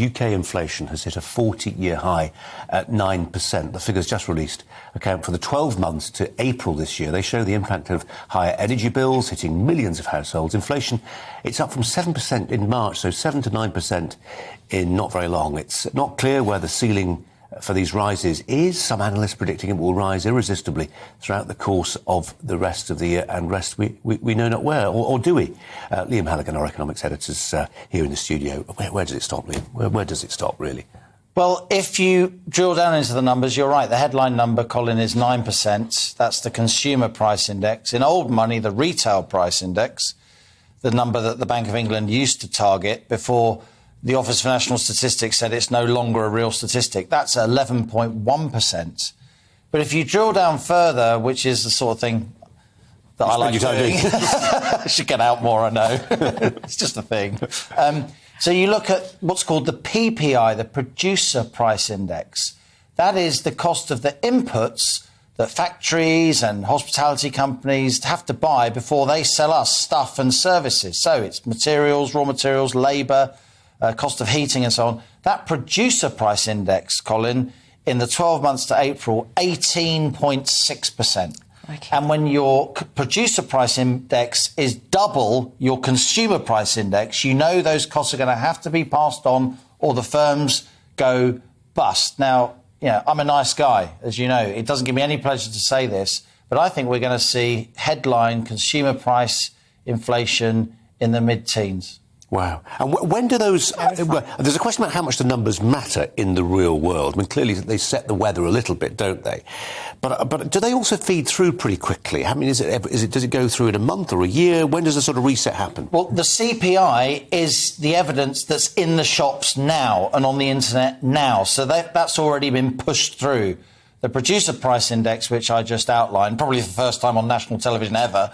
UK inflation has hit a 40-year high at 9%. The figures just released account for the 12 months to April this year. They show the impact of higher energy bills hitting millions of households. Inflation, it's up from 7% in March, so 7 to 9% in not very long. It's not clear where the ceiling for these rises is. Some analysts predicting it will rise irresistibly throughout the course of the rest of the year, and we know not where, or do we? Liam Halligan, our economics editor's here in the studio. Where does it stop, Liam? Where does it stop, really? Well, if you drill down into the numbers, you're right. The headline number, Colin, is 9%. That's the consumer price index. In old money, the retail price index, the number that the Bank of England used to target before the Office for National Statistics said it's no longer a real statistic. That's 11.1%. But if you drill down further, which is the sort of thing that I like doing, I should get out more, I know. It's just a thing. So you look at what's called the PPI, the Producer Price Index. That is the cost of the inputs that factories and hospitality companies have to buy before they sell us stuff and services. So it's materials, raw materials, labour, cost of heating and so on. That Producer Price Index, Colin, in the 12 months to April, 18.6%. Okay. And when your Producer Price Index is double your Consumer Price Index, you know those costs are going to have to be passed on or the firms go bust. Now, you know, I'm a nice guy, as you know. It doesn't give me any pleasure to say this, but I think we're going to see headline consumer price inflation in the mid-teens. Wow. And when do those... there's a question about how much the numbers matter in the real world. I mean, clearly they set the weather a little bit, don't they? But do they also feed through pretty quickly? I mean, does it go through in a month or a year? When does the sort of reset happen? Well, the CPI is the evidence that's in the shops now and on the internet now. So that's already been pushed through. The Producer Price Index, which I just outlined, probably for the first time on national television ever,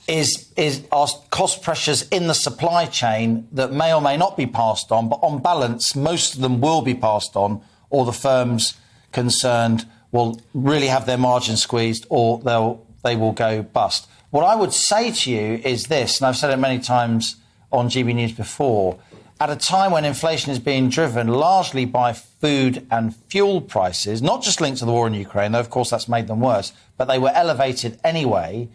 is our cost pressures in the supply chain that may or may not be passed on, but on balance, most of them will be passed on, or the firms concerned will really have their margin squeezed, or they will go bust. What I would say to you is this, and I've said it many times on GB News before, at a time when inflation is being driven largely by food and fuel prices, not just linked to the war in Ukraine, though of course that's made them worse, but they were elevated anyway.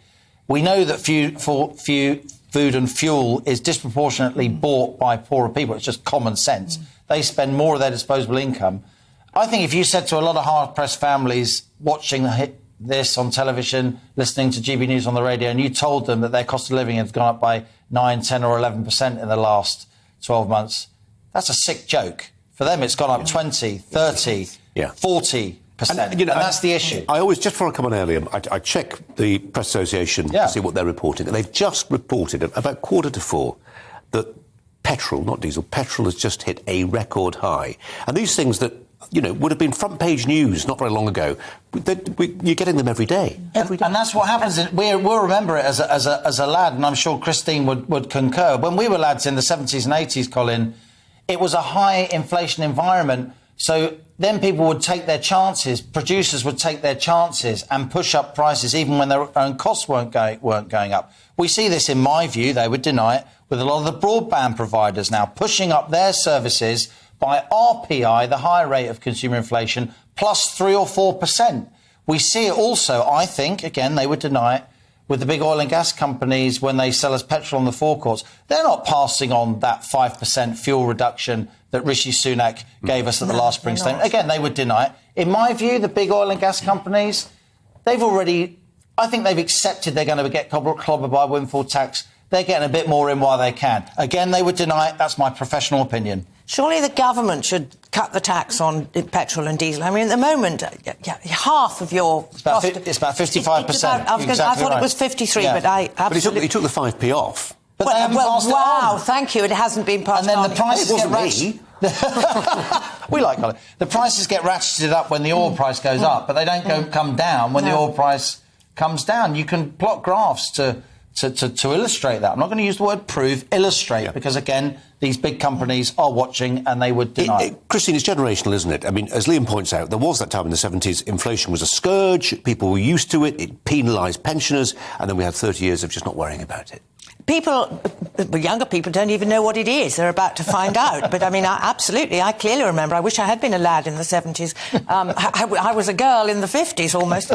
We know that food and fuel is disproportionately bought by poorer people. It's just common sense. They spend more of their disposable income. I think if you said to a lot of hard-pressed families watching this on television, listening to GB News on the radio, and you told them that their cost of living has gone up by 9, 10 or 11% in the last 12 months, that's a sick joke. For them, it's gone up 20, 30, 40%. And, and that's the issue. I always, just before I come on earlier, I check the Press Association to see what they're reporting. And they've just reported at about 3:45 that petrol, not diesel, petrol has just hit a record high. And these things that, you know, would have been front-page news not very long ago, you're getting them every day. And that's what happens. We'll remember it as a lad, and I'm sure Christine would concur. When we were lads in the 70s and 80s, Colin, it was a high inflation environment. So then people would take their chances, producers would take their chances and push up prices even when their own costs weren't going up. We see this, in my view, they would deny it, with a lot of the broadband providers now pushing up their services by RPI, the higher rate of consumer inflation, plus 3 or 4%. We see it also, I think, again, they would deny it, with the big oil and gas companies when they sell us petrol on the forecourts. They're not passing on that 5% fuel reduction that Rishi Sunak gave us at the last spring statement. Again, they would deny it. In my view, the big oil and gas companies, I think they've accepted they're going to get clobbered by windfall tax. They're getting a bit more in while they can. Again, they would deny it. That's my professional opinion. Surely the government should cut the tax on petrol and diesel. I mean, at the moment, half of your... It's about 55%. I thought it was 53, but I absolutely... But he took the 5p off. But wow, thank you. It hasn't been passed on. And then the prices get ratcheted. We like it. The prices get ratcheted up when the oil price goes up, but they don't come down when the oil price comes down. You can plot graphs to illustrate that. I'm not going to use the word prove, illustrate, because, again, these big companies are watching and they would deny. Christine, it's generational, isn't it? I mean, as Liam points out, there was that time in the 70s, inflation was a scourge, people were used to it, it penalised pensioners, and then we had 30 years of just not worrying about it. younger people don't even know what it is. They're about to find out. But I mean, I clearly remember. I wish I had been a lad in the 70s. I was a girl in the 50s almost.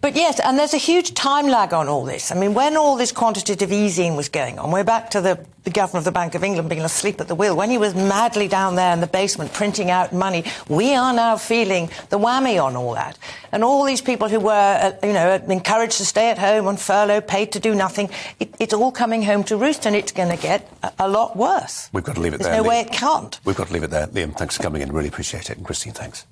But yes, and there's a huge time lag on all this. I mean, when all this quantitative easing was going on, we're back to the governor of the Bank of England being asleep at the wheel. When he was madly down there in the basement printing out money, we are now feeling the whammy on all that. And all these people who were, encouraged to stay at home on furlough, paid to do nothing, it's all coming home to roost, and it's going to get a lot worse. We've got to leave it there. There's no way it can't. We've got to leave it there. Liam, thanks for coming in. Really appreciate it. And Christine, thanks.